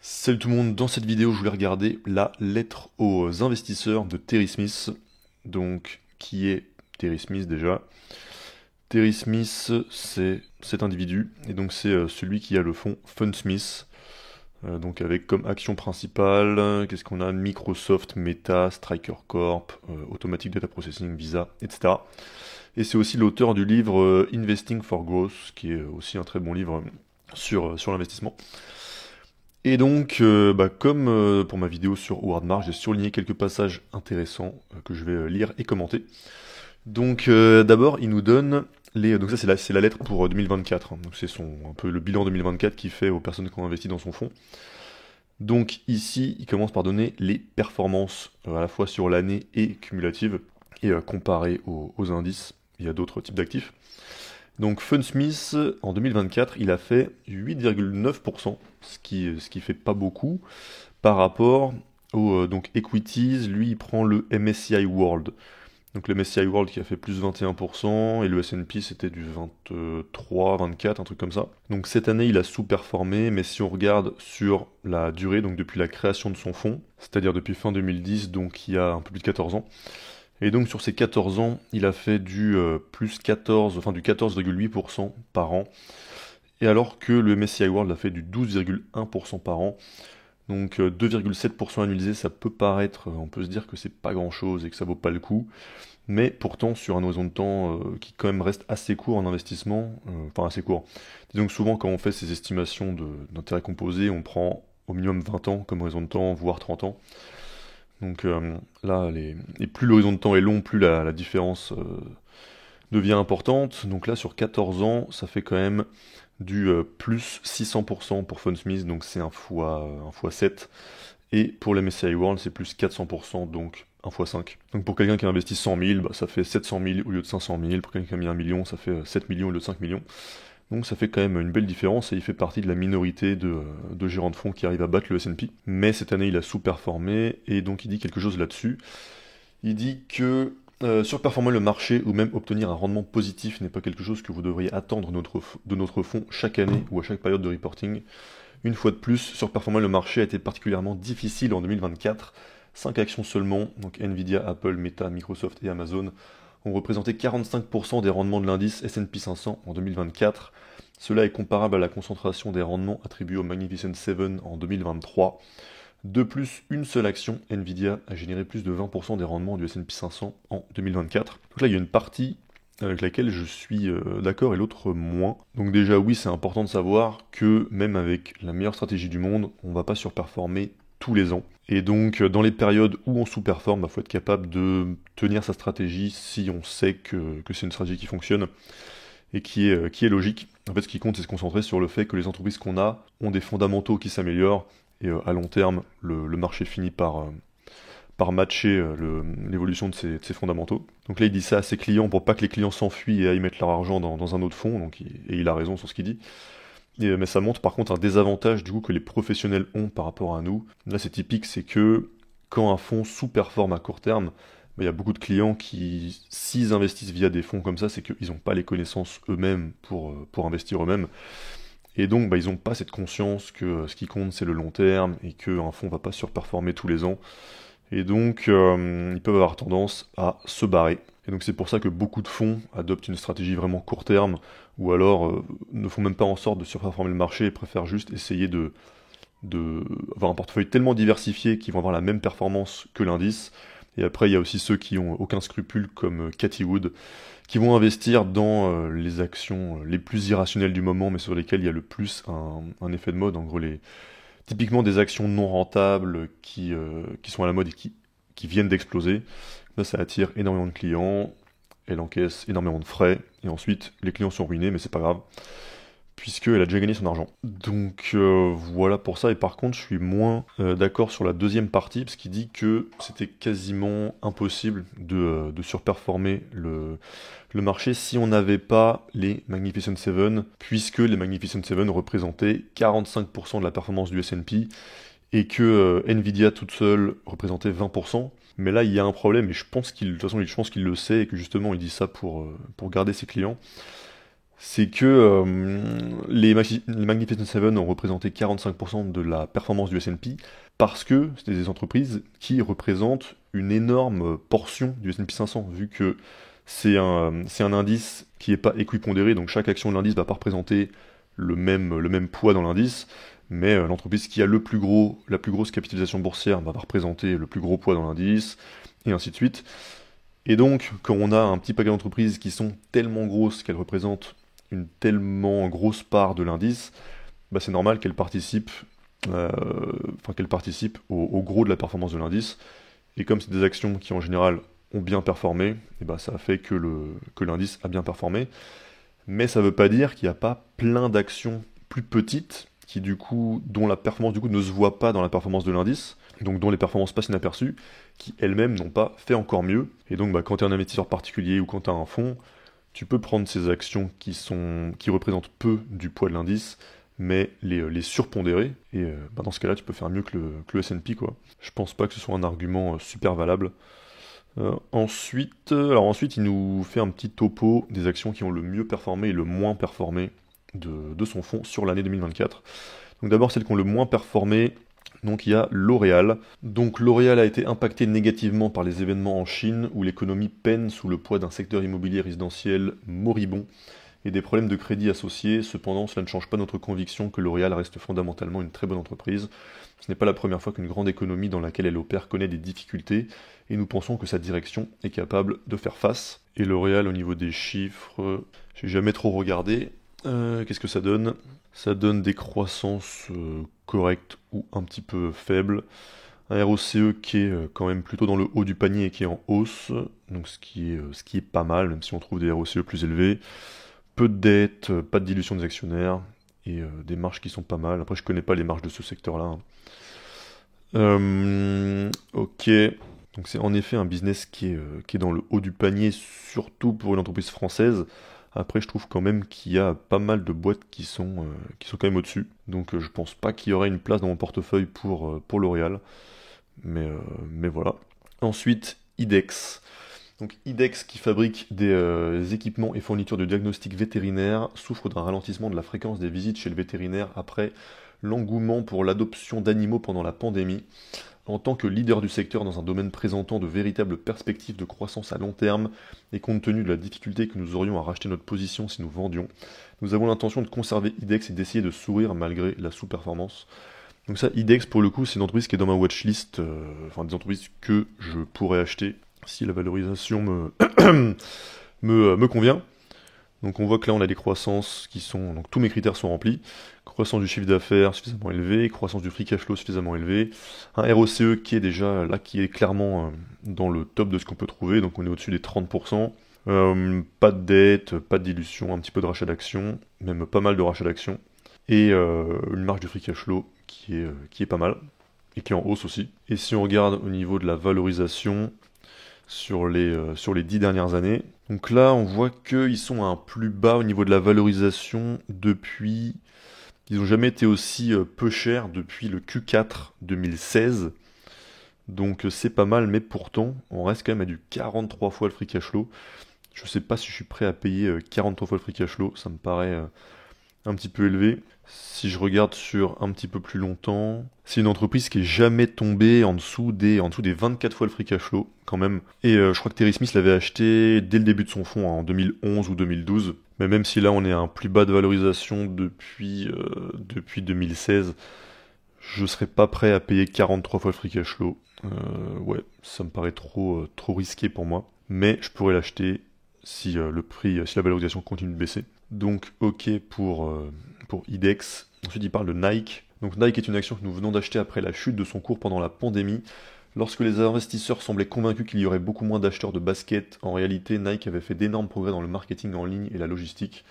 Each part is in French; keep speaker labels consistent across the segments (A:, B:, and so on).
A: Salut tout le monde, dans cette vidéo je voulais regarder la lettre aux investisseurs de Terry Smith. Donc, qui est Terry Smith déjà? Terry Smith, c'est cet individu, et donc c'est celui qui a le fonds Fundsmith. Donc avec comme action principale, qu'est-ce qu'on a? Microsoft, Meta, Striker Corp, Automatic Data Processing, Visa, etc. Et c'est aussi l'auteur du livre Investing for Growth, qui est aussi un très bon livre sur l'investissement. Et donc, comme pour ma vidéo sur Howard Marks, j'ai surligné quelques passages intéressants que je vais lire et commenter. Donc, d'abord, il nous donne les. Donc ça, c'est la lettre pour 2024. Hein. Donc c'est un peu le bilan 2024 qu'il fait aux personnes qui ont investi dans son fonds. Donc ici, il commence par donner les performances à la fois sur l'année et cumulative et comparé aux indices. Il y a d'autres types d'actifs. Donc Fundsmith, en 2024, il a fait 8,9%, ce qui fait pas beaucoup, par rapport au donc Equities, lui il prend le MSCI World. Donc le MSCI World qui a fait plus 21%, et le S&P c'était du 23, 24, un truc comme ça. Donc cette année il a sous-performé, mais si on regarde sur la durée, donc depuis la création de son fonds, c'est-à-dire depuis fin 2010, donc il y a un peu plus de 14 ans, et donc sur ces 14 ans, il a fait du plus 14, enfin du 14,8% par an. Et alors que le MSCI World a fait du 12,1% par an. Donc 2,7% annualisé, ça peut paraître, on peut se dire que c'est pas grand chose et que ça vaut pas le coup. Mais pourtant, sur un horizon de temps qui quand même reste assez court en investissement, enfin assez court. Disons que souvent quand on fait ces estimations d'intérêt composé, on prend au minimum 20 ans comme horizon de temps, voire 30 ans. Donc là, et plus l'horizon de temps est long, plus la différence devient importante. Donc là, sur 14 ans, ça fait quand même du plus 600% pour Fundsmith, donc c'est un fois 7. Et pour l'MSCI World, c'est plus 400%, donc 1 fois 5. Donc pour quelqu'un qui a investi 100 000, bah, ça fait 700 000 au lieu de 500 000. Pour quelqu'un qui a mis 1 million, ça fait 7 millions au lieu de 5 millions. Donc ça fait quand même une belle différence et il fait partie de la minorité de gérants de fonds qui arrivent à battre le S&P. Mais cette année il a sous-performé et donc il dit quelque chose là-dessus. Il dit que surperformer le marché ou même obtenir un rendement positif n'est pas quelque chose que vous devriez attendre de notre fonds chaque année ou à chaque période de reporting. Une fois de plus, surperformer le marché a été particulièrement difficile en 2024. 5 actions seulement, donc Nvidia, Apple, Meta, Microsoft et Amazon, ont représenté 45% des rendements de l'indice S&P 500 en 2024. Cela est comparable à la concentration des rendements attribués au Magnificent Seven en 2023. De plus, une seule action, Nvidia, a généré plus de 20% des rendements du S&P 500 en 2024. Donc là, il y a une partie avec laquelle je suis d'accord et l'autre moins. Donc déjà, oui, c'est important de savoir que même avec la meilleure stratégie du monde, on ne va pas surperformer tous les ans. Et donc, dans les périodes où on sous-performe, il faut être capable de tenir sa stratégie si on sait que c'est une stratégie qui fonctionne et qui est logique. En fait, ce qui compte, c'est se concentrer sur le fait que les entreprises qu'on a ont des fondamentaux qui s'améliorent, et à long terme, le marché finit par matcher l'évolution de ses fondamentaux. Donc là, il dit ça à ses clients pour pas que les clients s'enfuient et aillent mettre leur argent dans un autre fonds, donc, et il a raison sur ce qu'il dit. Mais ça montre par contre un désavantage du coup que les professionnels ont par rapport à nous. Là, c'est typique, c'est que quand un fonds sous-performe à court terme, il y a beaucoup de clients qui, s'ils investissent via des fonds comme ça, c'est qu'ils n'ont pas les connaissances eux-mêmes pour investir eux-mêmes. Et donc, ils n'ont pas cette conscience que ce qui compte, c'est le long terme et qu'un fonds ne va pas surperformer tous les ans. Et donc, ils peuvent avoir tendance à se barrer. Et donc, c'est pour ça que beaucoup de fonds adoptent une stratégie vraiment court terme, ou alors ne font même pas en sorte de surperformer le marché et préfèrent juste essayer avoir un portefeuille tellement diversifié qu'ils vont avoir la même performance que l'indice. Et après, il y a aussi ceux qui ont aucun scrupule, comme Cathie Wood, qui vont investir dans les actions les plus irrationnelles du moment, mais sur lesquelles il y a le plus un effet de mode. En gros, typiquement des actions non rentables qui sont à la mode et qui viennent d'exploser. Là, ça attire énormément de clients, elle encaisse énormément de frais, et ensuite, les clients sont ruinés, mais c'est pas grave, puisqu'elle a déjà gagné son argent. Donc voilà pour ça, et par contre je suis moins d'accord sur la deuxième partie, parce qu'il dit que c'était quasiment impossible de surperformer le marché si on n'avait pas les Magnificent Seven, puisque les Magnificent Seven représentaient 45% de la performance du S&P, et que Nvidia toute seule représentait 20%. Mais là, il y a un problème, et de toute façon, je pense qu'il le sait, et que justement, il dit ça pour garder ses clients. c'est que les Magnificent Seven ont représenté 45% de la performance du S&P parce que c'était des entreprises qui représentent une énorme portion du S&P 500, vu que c'est un indice qui n'est pas équipondéré, donc chaque action de l'indice ne va pas représenter le même poids dans l'indice, mais l'entreprise qui a la plus grosse capitalisation boursière va représenter le plus gros poids dans l'indice, et ainsi de suite. Et donc, quand on a un petit paquet d'entreprises qui sont tellement grosses qu'elles représentent une tellement grosse part de l'indice, bah c'est normal euh, qu'elles participent au gros de la performance de l'indice. Et comme c'est des actions qui en général ont bien performé, et bah ça a fait que l'indice a bien performé. Mais ça ne veut pas dire qu'il n'y a pas plein d'actions plus petites dont la performance ne se voit pas dans la performance de l'indice, donc dont les performances passent inaperçues, qui elles-mêmes n'ont pas fait encore mieux. Et donc bah, quand tu es un investisseur particulier ou quand tu as un fonds, tu peux prendre ces actions qui représentent peu du poids de l'indice, mais les surpondérer, et bah, dans ce cas-là, tu peux faire mieux que le S&P, quoi. Je pense pas que ce soit un argument super valable. Ensuite, il nous fait un petit topo des actions qui ont le mieux performé et le moins performé de son fonds sur l'année 2024. Donc d'abord, celles qui ont le moins performé, donc il y a L'Oréal. Donc L'Oréal a été impacté négativement par les événements en Chine, où l'économie peine sous le poids d'un secteur immobilier résidentiel moribond et des problèmes de crédit associés. Cependant, cela ne change pas notre conviction que L'Oréal reste fondamentalement une très bonne entreprise. Ce n'est pas la première fois qu'une grande économie dans laquelle elle opère connaît des difficultés, et nous pensons que sa direction est capable de faire face. Et L'Oréal, au niveau des chiffres, j'ai jamais trop regardé. Qu'est-ce que ça donne? Ça donne des croissances correctes ou un petit peu faibles. Un ROCE qui est quand même plutôt dans le haut du panier et qui est en hausse, donc ce qui est pas mal, même si on trouve des ROCE plus élevés. Peu de dettes, pas de dilution des actionnaires, et des marges qui sont pas mal. Après, je connais pas les marges de ce secteur-là, hein. Ok, donc c'est en effet un business qui est dans le haut du panier, surtout pour une entreprise française. Après, je trouve quand même qu'il y a pas mal de boîtes qui sont quand même au-dessus. Donc je pense pas qu'il y aurait une place dans mon portefeuille pour L'Oréal. Mais voilà. Ensuite, IDEX. Donc IDEX, qui fabrique des équipements et fournitures de diagnostic vétérinaire, souffre d'un ralentissement de la fréquence des visites chez le vétérinaire après l'engouement pour l'adoption d'animaux pendant la pandémie. En tant que leader du secteur dans un domaine présentant de véritables perspectives de croissance à long terme, et compte tenu de la difficulté que nous aurions à racheter notre position si nous vendions, nous avons l'intention de conserver IDEX et d'essayer de sourire malgré la sous-performance. Donc ça, IDEX, pour le coup, c'est une entreprise qui est dans ma watchlist, enfin des entreprises que je pourrais acheter si la valorisation me convient. Donc on voit que là on a des croissances donc tous mes critères sont remplis. Croissance du chiffre d'affaires suffisamment élevé, croissance du free cash flow suffisamment élevé, un ROCE qui est déjà là, qui est clairement dans le top de ce qu'on peut trouver, donc on est au-dessus des 30%. Pas de dette, pas de dilution, un petit peu de rachat d'actions, même pas mal de rachat d'actions, et une marge de free cash flow qui est pas mal, et qui est en hausse aussi. Et si on regarde au niveau de la valorisation, sur les 10 dernières années. Donc là, on voit qu'ils sont à un plus bas au niveau de la valorisation depuis... Ils n'ont jamais été aussi peu chers depuis le Q4 2016. Donc c'est pas mal, mais pourtant, on reste quand même à du 43 fois le free cash flow. Je sais pas si je suis prêt à payer 43 fois le free cash flow, ça me paraît un petit peu élevé. Si je regarde sur un petit peu plus longtemps, c'est une entreprise qui est jamais tombée en dessous des 24 fois le free cash flow, quand même. Et je crois que Terry Smith l'avait acheté dès le début de son fonds, en 2011 ou 2012. Mais même si là on est à un plus bas de valorisation depuis 2016, je serais pas prêt à payer 43 fois le free cash flow. Ouais, ça me paraît trop risqué pour moi. Mais je pourrais l'acheter si si la valorisation continue de baisser. Donc ok pour IDEX. Ensuite il parle de Nike. Donc Nike est une action que nous venons d'acheter après la chute de son cours pendant la pandémie. Lorsque les investisseurs semblaient convaincus qu'il y aurait beaucoup moins d'acheteurs de baskets, en réalité Nike avait fait d'énormes progrès dans le marketing en ligne et la logistique.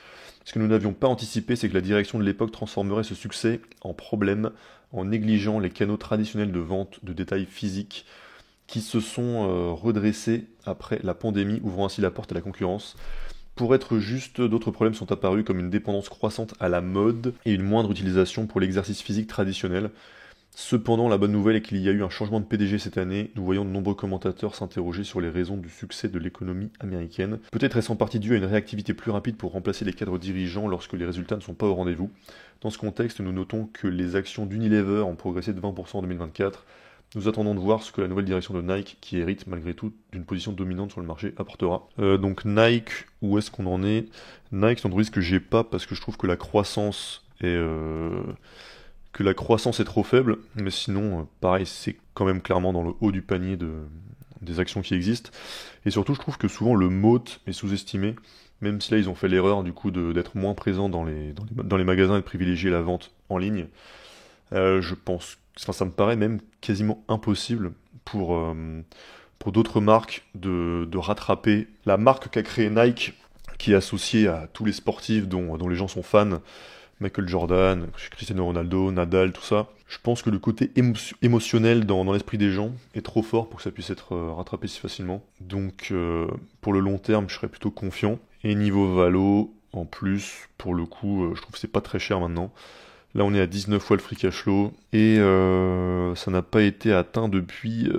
A: Ce que nous n'avions pas anticipé, c'est que la direction de l'époque transformerait ce succès en problème en négligeant les canaux traditionnels de vente de détail physique qui se sont redressés après la pandémie, ouvrant ainsi la porte à la concurrence. Pour être juste, d'autres problèmes sont apparus comme une dépendance croissante à la mode et une moindre utilisation pour l'exercice physique traditionnel. Cependant, la bonne nouvelle est qu'il y a eu un changement de PDG cette année. Nous voyons de nombreux commentateurs s'interroger sur les raisons du succès de l'économie américaine. Peut-être est-ce en partie dû à une réactivité plus rapide pour remplacer les cadres dirigeants lorsque les résultats ne sont pas au rendez-vous. Dans ce contexte, nous notons que les actions d'Unilever ont progressé de 20% en 2024. Nous attendons de voir ce que la nouvelle direction de Nike, qui hérite malgré tout d'une position dominante sur le marché, apportera. Donc Nike, où est-ce qu'on en est? Nike, c'est une entreprise que j'ai pas parce que je trouve que la croissance est trop faible, mais sinon, pareil, c'est quand même clairement dans le haut du panier des actions qui existent. Et surtout, je trouve que souvent le moat est sous-estimé, même si là ils ont fait l'erreur du coup d'être moins présents dans les magasins et de privilégier la vente en ligne. Je pense, enfin, ça me paraît même quasiment impossible pour d'autres marques de rattraper la marque qu'a créée Nike, qui est associée à tous les sportifs dont les gens sont fans. Michael Jordan, Cristiano Ronaldo, Nadal, tout ça. Je pense que le côté émotionnel dans l'esprit des gens est trop fort pour que ça puisse être rattrapé si facilement. Donc pour le long terme, je serais plutôt confiant. Et niveau valo, en plus, pour le coup, je trouve que c'est pas très cher maintenant. Là, on est à 19 fois le free cash flow et ça n'a pas été atteint depuis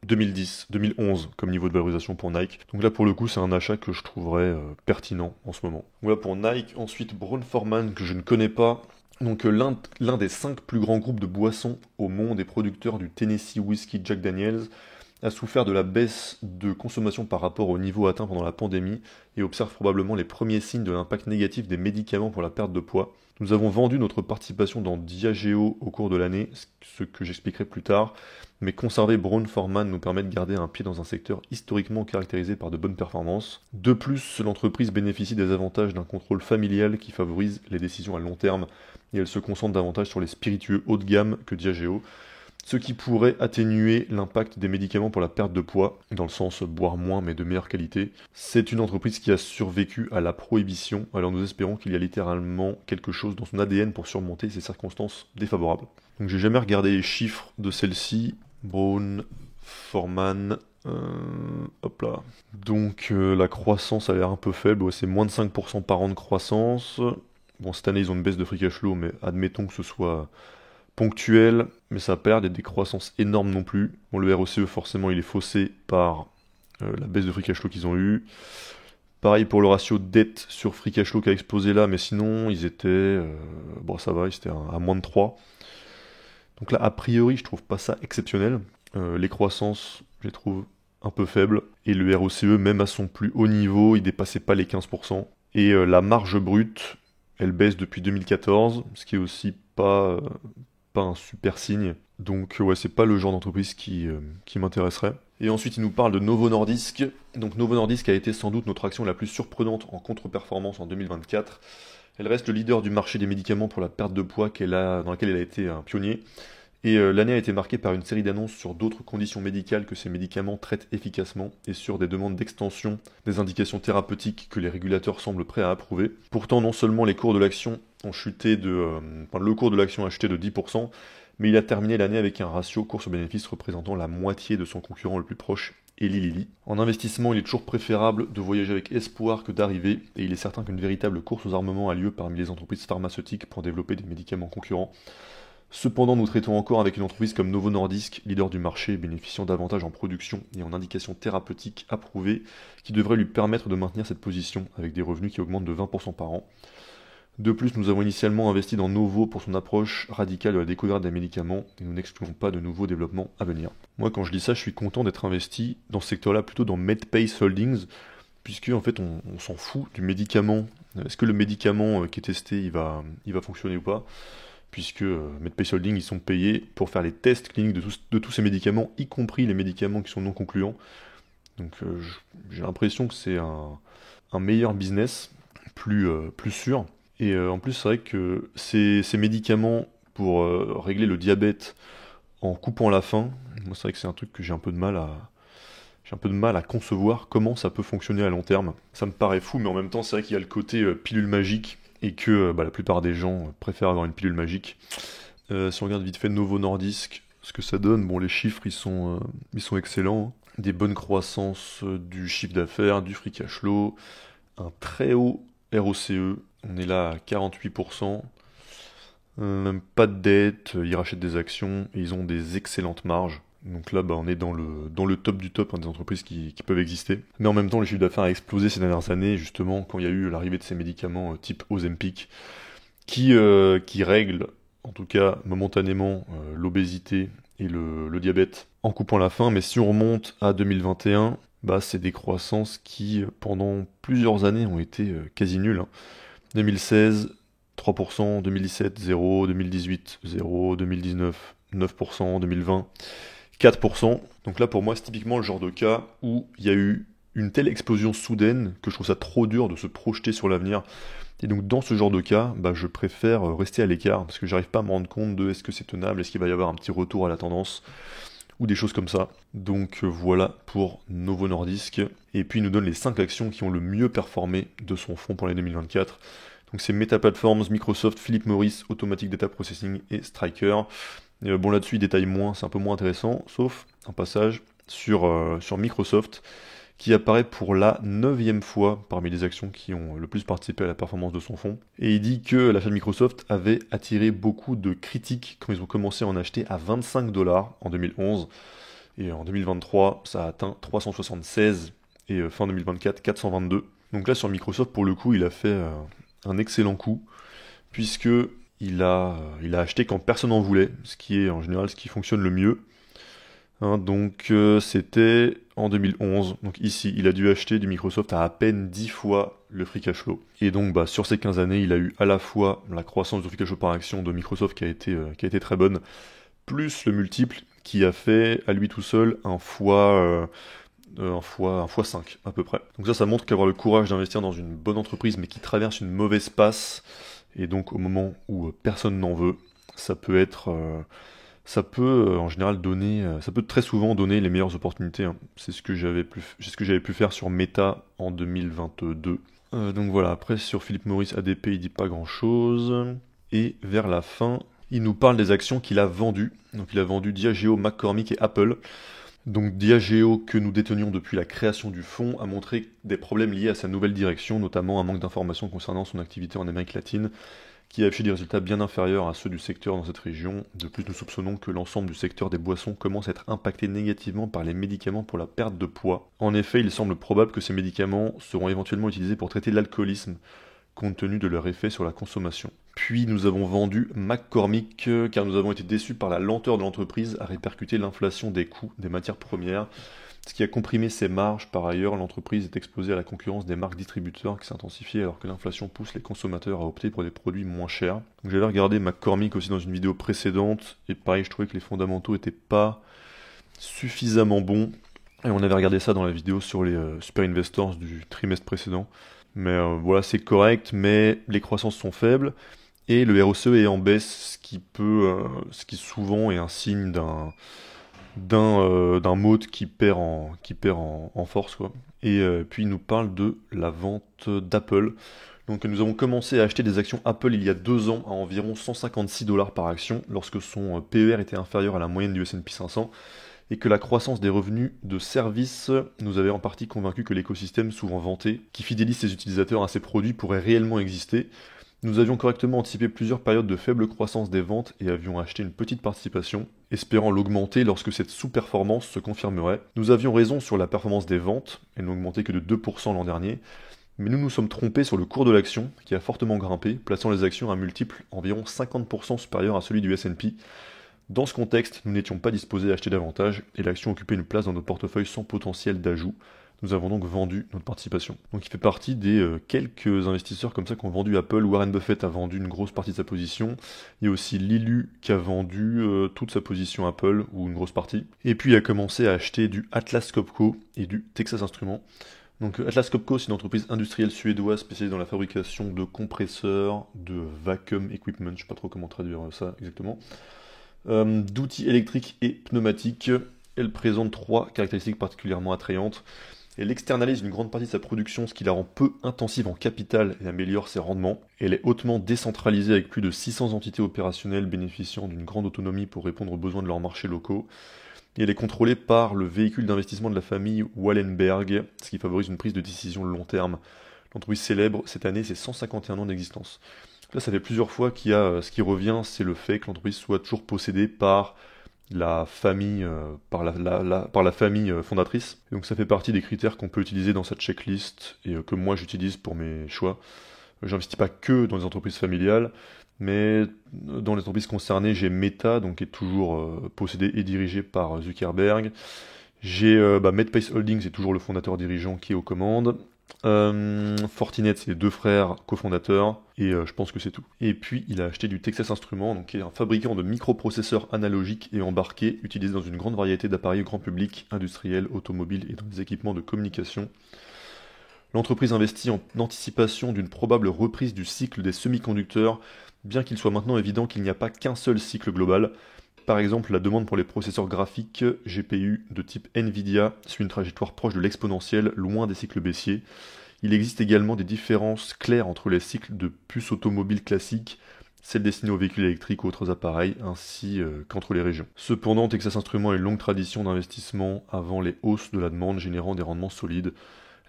A: 2011 comme niveau de valorisation pour Nike. Donc là pour le coup c'est un achat que je trouverais pertinent en ce moment. Voilà pour Nike. Ensuite Brown-Forman que je ne connais pas. Donc l'un des 5 plus grands groupes de boissons au monde et producteur du Tennessee Whiskey Jack Daniels a souffert de la baisse de consommation par rapport au niveau atteint pendant la pandémie et observe probablement les premiers signes de l'impact négatif des médicaments pour la perte de poids. Nous avons vendu notre participation dans Diageo au cours de l'année, ce que j'expliquerai plus tard, mais conserver Brown-Forman nous permet de garder un pied dans un secteur historiquement caractérisé par de bonnes performances. De plus, l'entreprise bénéficie des avantages d'un contrôle familial qui favorise les décisions à long terme et elle se concentre davantage sur les spiritueux haut de gamme que Diageo, ce qui pourrait atténuer l'impact des médicaments pour la perte de poids, dans le sens boire moins mais de meilleure qualité. C'est une entreprise qui a survécu à la prohibition, alors nous espérons qu'il y a littéralement quelque chose dans son ADN pour surmonter ces circonstances défavorables. Donc j'ai jamais regardé les chiffres de celle-ci. Brown-Forman, hop là. Donc la croissance a l'air un peu faible, ouais, c'est moins de 5% par an de croissance. Bon, cette année ils ont une baisse de free cash flow, mais admettons que ce soit ponctuel, mais ça perd et des croissances énormes non plus. Bon, le ROCE forcément il est faussé par la baisse de free cash flow qu'ils ont eu. Pareil pour le ratio dette sur free cash flow qui a explosé là, mais sinon ils étaient, bon ça va, ils étaient à moins de 3. Donc là a priori je trouve pas ça exceptionnel. Les croissances je les trouve un peu faibles, et le ROCE même à son plus haut niveau il dépassait pas les 15%. Et la marge brute elle baisse depuis 2014, ce qui est aussi pas un super signe. Donc ouais, c'est pas le genre d'entreprise qui m'intéresserait. Et ensuite, il nous parle de Novo Nordisk. Donc Novo Nordisk a été sans doute notre action la plus surprenante en contre-performance en 2024. Elle reste le leader du marché des médicaments pour la perte de poids dans laquelle elle a été un pionnier. Et l'année a été marquée par une série d'annonces sur d'autres conditions médicales que ces médicaments traitent efficacement et sur des demandes d'extension des indications thérapeutiques que les régulateurs semblent prêts à approuver. Pourtant, non seulement les cours de l'action ont chuté le cours de l'action a chuté de 10%, mais il a terminé l'année avec un ratio course-bénéfice représentant la moitié de son concurrent le plus proche, Eli Lilly. En investissement, il est toujours préférable de voyager avec espoir que d'arriver, et il est certain qu'une véritable course aux armements a lieu parmi les entreprises pharmaceutiques pour développer des médicaments concurrents. Cependant, nous traitons encore avec une entreprise comme Novo Nordisk, leader du marché, bénéficiant d'avantages en production et en indications thérapeutiques approuvées, qui devrait lui permettre de maintenir cette position avec des revenus qui augmentent de 20% par an. De plus, nous avons initialement investi dans Novo pour son approche radicale de la découverte des médicaments et nous n'excluons pas de nouveaux développements à venir. Moi, quand je dis ça, je suis content d'être investi dans ce secteur-là, plutôt dans MedPace Holdings, puisque en fait, on s'en fout du médicament. Est-ce que le médicament qui est testé, il va fonctionner ou pas? Puisque MedPace Holdings, ils sont payés pour faire les tests cliniques de tous ces médicaments, y compris les médicaments qui sont non concluants. Donc j'ai l'impression que c'est un meilleur business, plus sûr. Et en plus, c'est vrai que ces médicaments pour régler le diabète en coupant la faim, moi c'est vrai que c'est un truc que j'ai un peu de mal à concevoir comment ça peut fonctionner à long terme. Ça me paraît fou, mais en même temps, c'est vrai qu'il y a le côté pilule magique et que la plupart des gens préfèrent avoir une pilule magique. Si on regarde vite fait Novo Nordisk, ce que ça donne, bon, les chiffres ils sont excellents. Des bonnes croissances du chiffre d'affaires, du free cash flow, un très haut ROCE, on est là à 48%. Pas de dette, ils rachètent des actions et ils ont des excellentes marges. Donc là, on est dans le top du top des entreprises qui peuvent exister. Mais en même temps, le chiffre d'affaires a explosé ces dernières années, justement, quand il y a eu l'arrivée de ces médicaments type Ozempic, qui règlent, en tout cas momentanément, l'obésité et le diabète en coupant la faim. Mais si on remonte à 2021, c'est des croissances qui, pendant plusieurs années, ont été quasi nulles. 2016, 3%, 2017, 0, 2018, 0, 2019, 9%, 2020, 4%. Donc là, pour moi, c'est typiquement le genre de cas où il y a eu une telle explosion soudaine que je trouve ça trop dur de se projeter sur l'avenir. Et donc dans ce genre de cas, je préfère rester à l'écart parce que j'arrive pas à me rendre compte de est-ce que c'est tenable, est-ce qu'il va y avoir un petit retour à la tendance ou des choses comme ça. Donc voilà pour Novo Nordisk. Et puis il nous donne les 5 actions qui ont le mieux performé de son fonds pour l'année 2024. Donc c'est Meta Platforms, Microsoft, Philip Morris, Automatic Data Processing et Stryker. Bon là-dessus il détaille moins, c'est un peu moins intéressant, sauf un passage sur Microsoft qui apparaît pour la 9e fois parmi les actions qui ont le plus participé à la performance de son fonds. Et il dit que l'achat de Microsoft avait attiré beaucoup de critiques quand ils ont commencé à en acheter à 25 $ en 2011. Et en 2023, ça a atteint 376 et fin 2024, 422. Donc là, sur Microsoft, pour le coup, il a fait un excellent coup, puisque il a acheté quand personne n'en voulait, ce qui est en général ce qui fonctionne le mieux. Donc c'était en 2011, donc ici il a dû acheter du Microsoft à peine 10 fois le free cash flow. Et donc sur ces 15 années, il a eu à la fois la croissance du free cash flow par action de Microsoft qui a été très bonne, plus le multiple qui a fait à lui tout seul un fois 5 à peu près. Donc ça montre qu'avoir le courage d'investir dans une bonne entreprise mais qui traverse une mauvaise passe, et donc au moment où personne n'en veut, ça peut en général ça peut très souvent donner les meilleures opportunités. C'est ce que j'avais pu faire sur Meta en 2022. Donc voilà, après sur Philip Morris ADP, il dit pas grand chose. Et vers la fin, il nous parle des actions qu'il a vendues. Donc il a vendu Diageo, McCormick et Apple. Donc Diageo, que nous détenions depuis la création du fonds, a montré des problèmes liés à sa nouvelle direction, notamment un manque d'informations concernant son activité en Amérique latine, qui a affiché des résultats bien inférieurs à ceux du secteur dans cette région. De plus, nous soupçonnons que l'ensemble du secteur des boissons commence à être impacté négativement par les médicaments pour la perte de poids. En effet, il semble probable que ces médicaments seront éventuellement utilisés pour traiter l'alcoolisme, compte tenu de leur effet sur la consommation. Puis nous avons vendu McCormick, car nous avons été déçus par la lenteur de l'entreprise à répercuter l'inflation des coûts des matières premières, ce qui a comprimé ses marges. Par ailleurs, l'entreprise est exposée à la concurrence des marques distributeurs qui s'intensifie alors que l'inflation pousse les consommateurs à opter pour des produits moins chers. Donc, j'avais regardé McCormick aussi dans une vidéo précédente, et pareil, je trouvais que les fondamentaux n'étaient pas suffisamment bons. Et on avait regardé ça dans la vidéo sur les Super Investors du trimestre précédent. Mais voilà, c'est correct, mais les croissances sont faibles, et le ROCE est en baisse, ce qui souvent est un signe d'un mode qui perd en force, quoi. Et puis il nous parle de la vente d'Apple. Donc nous avons commencé à acheter des actions Apple il y a 2 ans à environ 156 $ par action, lorsque son PER était inférieur à la moyenne du S&P 500, et que la croissance des revenus de services nous avait en partie convaincu que l'écosystème souvent vanté, qui fidélise ses utilisateurs à ses produits, pourrait réellement exister. Nous avions correctement anticipé plusieurs périodes de faible croissance des ventes et avions acheté une petite participation, espérant l'augmenter lorsque cette sous-performance se confirmerait. Nous avions raison sur la performance des ventes, elle n'a augmenté que de 2% l'an dernier, mais nous nous sommes trompés sur le cours de l'action, qui a fortement grimpé, plaçant les actions à un multiple environ 50% supérieur à celui du S&P. Dans ce contexte, nous n'étions pas disposés à acheter davantage, et l'action occupait une place dans nos portefeuilles sans potentiel d'ajout. Nous avons donc vendu notre participation. Donc il fait partie des quelques investisseurs comme ça qui ont vendu Apple. Warren Buffett a vendu une grosse partie de sa position. Il y a aussi Lilu qui a vendu toute sa position Apple, ou une grosse partie. Et puis il a commencé à acheter du Atlas Copco et du Texas Instruments. Donc Atlas Copco, c'est une entreprise industrielle suédoise spécialisée dans la fabrication de compresseurs, de vacuum equipment, je ne sais pas trop comment traduire ça exactement, d'outils électriques et pneumatiques. Elle présente 3 caractéristiques particulièrement attrayantes. Elle externalise une grande partie de sa production, ce qui la rend peu intensive en capital et améliore ses rendements. Elle est hautement décentralisée avec plus de 600 entités opérationnelles bénéficiant d'une grande autonomie pour répondre aux besoins de leurs marchés locaux. Et elle est contrôlée par le véhicule d'investissement de la famille Wallenberg, ce qui favorise une prise de décision long terme. L'entreprise célèbre cette année ses 151 ans d'existence. Là, ça fait plusieurs fois qu'il y a ce qui revient, c'est le fait que l'entreprise soit toujours possédée par la famille, par la famille fondatrice. Et donc ça fait partie des critères qu'on peut utiliser dans cette checklist et que moi j'utilise pour mes choix. J'investis pas que dans les entreprises familiales, mais dans les entreprises concernées, j'ai Meta, donc qui est toujours possédée et dirigée par Zuckerberg. J'ai Medpace Holdings, c'est toujours le fondateur dirigeant qui est aux commandes. Fortinet, c'est les deux frères cofondateurs, et je pense que c'est tout. Et puis il a acheté du Texas Instruments, donc qui est un fabricant de microprocesseurs analogiques et embarqués, utilisés dans une grande variété d'appareils grand public, industriels, automobiles et dans des équipements de communication. L'entreprise investit en anticipation d'une probable reprise du cycle des semi-conducteurs, bien qu'il soit maintenant évident qu'il n'y a pas qu'un seul cycle global. Par exemple, la demande pour les processeurs graphiques GPU de type Nvidia suit une trajectoire proche de l'exponentielle, loin des cycles baissiers. Il existe également des différences claires entre les cycles de puces automobiles classiques, celles destinées aux véhicules électriques ou autres appareils, ainsi qu'entre les régions. Cependant, Texas Instruments a une longue tradition d'investissement avant les hausses de la demande générant des rendements solides.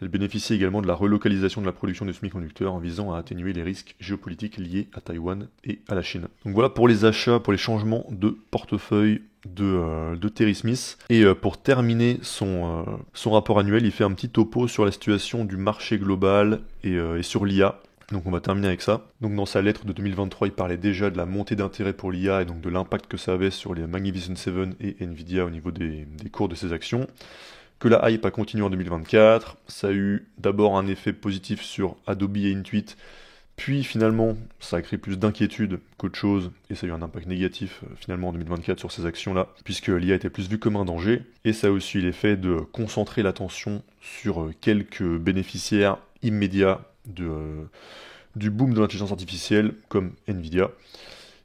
A: Elle bénéficie également de la relocalisation de la production des semi-conducteurs en visant à atténuer les risques géopolitiques liés à Taïwan et à la Chine. Donc voilà pour les achats, pour les changements de portefeuille de Terry Smith. Et pour terminer son rapport annuel, il fait un petit topo sur la situation du marché global et sur l'IA. Donc on va terminer avec ça. Donc dans sa lettre de 2023, il parlait déjà de la montée d'intérêt pour l'IA et donc de l'impact que ça avait sur les Magnificent Seven et Nvidia au niveau des cours de ses actions. Que la hype a continué en 2024, ça a eu d'abord un effet positif sur Adobe et Intuit, puis finalement ça a créé plus d'inquiétude qu'autre chose, et ça a eu un impact négatif finalement en 2024 sur ces actions-là, puisque l'IA était plus vue comme un danger, et ça a aussi eu l'effet de concentrer l'attention sur quelques bénéficiaires immédiats du boom de l'intelligence artificielle, comme Nvidia.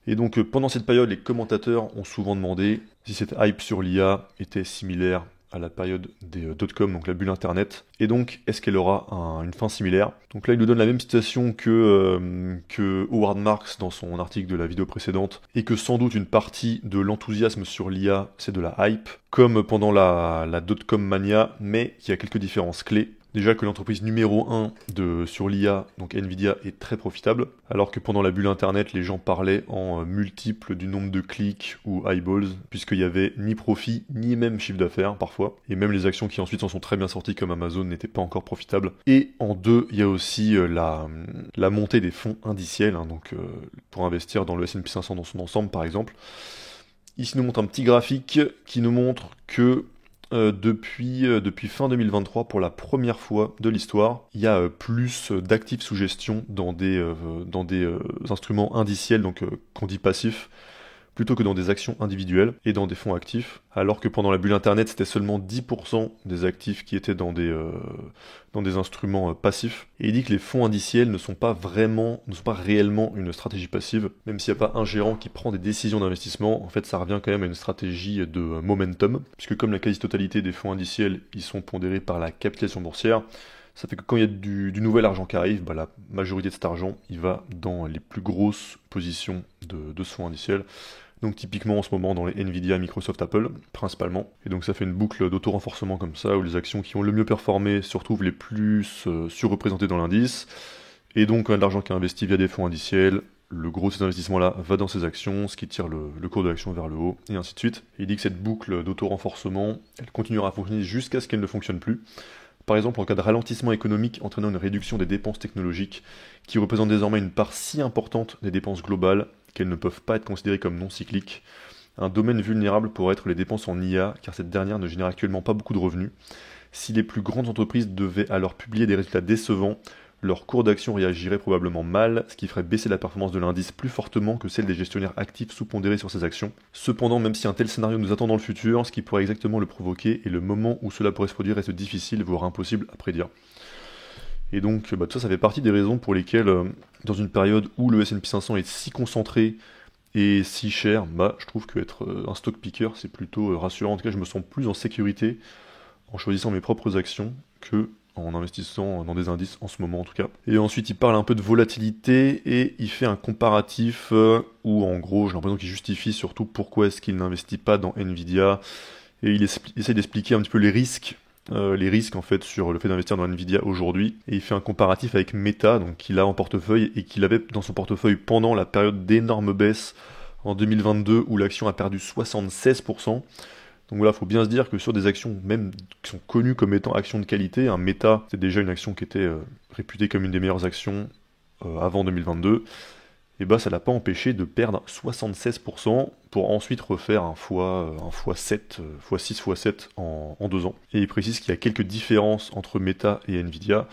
A: Et donc pendant cette période, les commentateurs ont souvent demandé si cette hype sur l'IA était similaire à la période des dot-com, donc la bulle internet, et donc est-ce qu'elle aura une fin similaire. Donc là il nous donne la même citation que Howard Marks dans son article de la vidéo précédente, et que sans doute une partie de l'enthousiasme sur l'IA c'est de la hype, comme pendant la dot-com mania, mais il y a quelques différences clés. Déjà que l'entreprise numéro 1 sur l'IA, donc Nvidia, est très profitable, alors que pendant la bulle internet, les gens parlaient en multiples du nombre de clics ou eyeballs, puisqu'il n'y avait ni profit, ni même chiffre d'affaires parfois, et même les actions qui ensuite s'en sont très bien sorties comme Amazon n'étaient pas encore profitables. Et en deux, il y a aussi la montée des fonds indiciels, donc pour investir dans le S&P 500 dans son ensemble par exemple. Ici, il nous montre un petit graphique qui nous montre que depuis fin 2023, pour la première fois de l'histoire, il y a plus d'actifs sous gestion dans des instruments indiciels, donc qu'on dit passifs, plutôt que dans des actions individuelles et dans des fonds actifs, alors que pendant la bulle internet, c'était seulement 10% des actifs qui étaient dans des instruments passifs. Et il dit que les fonds indiciels ne sont pas réellement une stratégie passive, même s'il n'y a pas un gérant qui prend des décisions d'investissement, en fait ça revient quand même à une stratégie de momentum, puisque comme la quasi-totalité des fonds indiciels, ils sont pondérés par la capitalisation boursière, ça fait que quand il y a du nouvel argent qui arrive, la majorité de cet argent, il va dans les plus grosses positions de ce fonds indiciel. Donc typiquement en ce moment dans les Nvidia, Microsoft, Apple, principalement. Et donc ça fait une boucle d'auto-renforcement comme ça, où les actions qui ont le mieux performé se retrouvent les plus surreprésentées dans l'indice. Et donc quand il y a de l'argent qui est investi via des fonds indiciels, le gros de ces investissements-là va dans ces actions, ce qui tire le cours de l'action vers le haut, et ainsi de suite. Et il dit que cette boucle d'auto-renforcement, elle continuera à fonctionner jusqu'à ce qu'elle ne fonctionne plus. Par exemple, en cas de ralentissement économique entraînant une réduction des dépenses technologiques, qui représentent désormais une part si importante des dépenses globales qu'elles ne peuvent pas être considérées comme non cycliques. Un domaine vulnérable pourrait être les dépenses en IA, car cette dernière ne génère actuellement pas beaucoup de revenus. Si les plus grandes entreprises devaient alors publier des résultats décevants, leur cours d'action réagirait probablement mal, ce qui ferait baisser la performance de l'indice plus fortement que celle des gestionnaires actifs sous-pondérés sur ces actions. Cependant, même si un tel scénario nous attend dans le futur, ce qui pourrait exactement le provoquer et le moment où cela pourrait se produire reste difficile, voire impossible à prédire. Et donc, tout ça fait partie des raisons pour lesquelles, dans une période où le S&P 500 est si concentré et si cher, je trouve qu'être un stock picker, c'est plutôt rassurant. En tout cas, je me sens plus en sécurité en choisissant mes propres actions que en investissant dans des indices en ce moment en tout cas. Et ensuite il parle un peu de volatilité et il fait un comparatif où en gros j'ai l'impression qu'il justifie surtout pourquoi est-ce qu'il n'investit pas dans Nvidia et il essaie d'expliquer un petit peu les risques les risques en fait sur le fait d'investir dans Nvidia aujourd'hui, et il fait un comparatif avec Meta, donc qu'il a en portefeuille et qu'il avait dans son portefeuille pendant la période d'énorme baisse en 2022 où l'action a perdu 76%. Donc voilà, il faut bien se dire que sur des actions même qui sont connues comme étant actions de qualité, un Meta, c'est déjà une action qui était réputée comme une des meilleures actions avant 2022, et bah ça l'a pas empêché de perdre 76% pour ensuite refaire un x7, x6, x7 en 2 ans. Et il précise qu'il y a quelques différences entre Meta et Nvidia.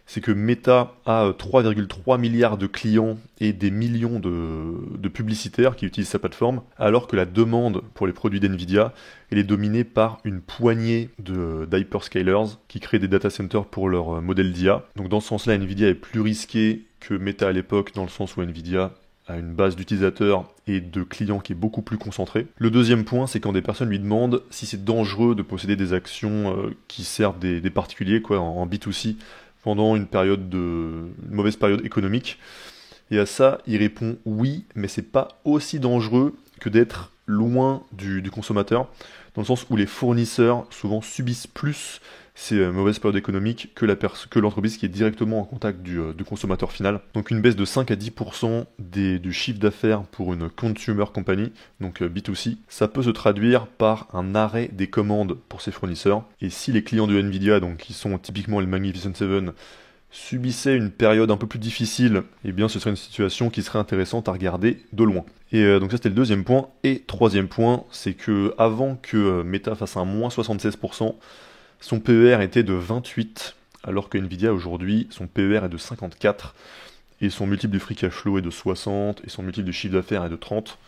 A: C'est que Meta a 3,3 milliards de clients et des millions de publicitaires qui utilisent sa plateforme, alors que la demande pour les produits d'Nvidia, elle est dominée par une poignée d'hyperscalers qui créent des data centers pour leur modèle d'IA. Donc dans ce sens-là, Nvidia est plus risqué que Meta à l'époque, dans le sens où Nvidia a une base d'utilisateurs et de clients qui est beaucoup plus concentrée. Le deuxième point, c'est quand des personnes lui demandent si c'est dangereux de posséder des actions qui servent des particuliers en B2C, pendant une mauvaise période économique. Et à ça, il répond oui, mais c'est pas aussi dangereux que d'être loin du consommateur, dans le sens où les fournisseurs souvent subissent plus ces mauvaises périodes économiques que l'entreprise qui est directement en contact du consommateur final. Donc une baisse de 5 à 10% du chiffre d'affaires pour une consumer company, donc B2C, ça peut se traduire par un arrêt des commandes pour ces fournisseurs. Et si les clients de Nvidia, donc qui sont typiquement les Magnificent Seven, subissaient une période un peu plus difficile, eh bien ce serait une situation qui serait intéressante à regarder de loin. Et donc ça c'était le deuxième point. Et troisième point, c'est que avant que Meta fasse un moins 76%, son PER était de 28, alors que Nvidia aujourd'hui, son PER est de 54, et son multiple de free cash flow est de 60, et son multiple de chiffre d'affaires est de 30.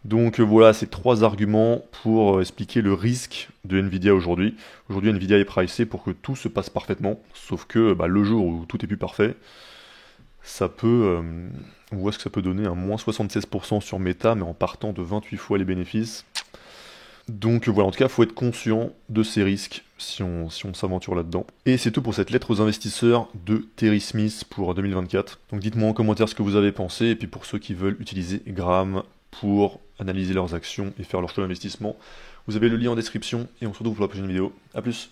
A: Donc voilà, ces trois arguments pour expliquer le risque de Nvidia aujourd'hui. Aujourd'hui, Nvidia est pricé pour que tout se passe parfaitement, sauf que le jour où tout est plus parfait, ça peut, on voit ce que ça peut donner un moins 76% sur Meta, mais en partant de 28 fois les bénéfices. Donc voilà, en tout cas, il faut être conscient de ces risques si on s'aventure là-dedans. Et c'est tout pour cette lettre aux investisseurs de Terry Smith pour 2024. Donc dites-moi en commentaire ce que vous avez pensé, et puis pour ceux qui veulent utiliser Gram pour analyser leurs actions et faire leur choix d'investissement, vous avez le lien en description, et on se retrouve pour la prochaine vidéo. A plus!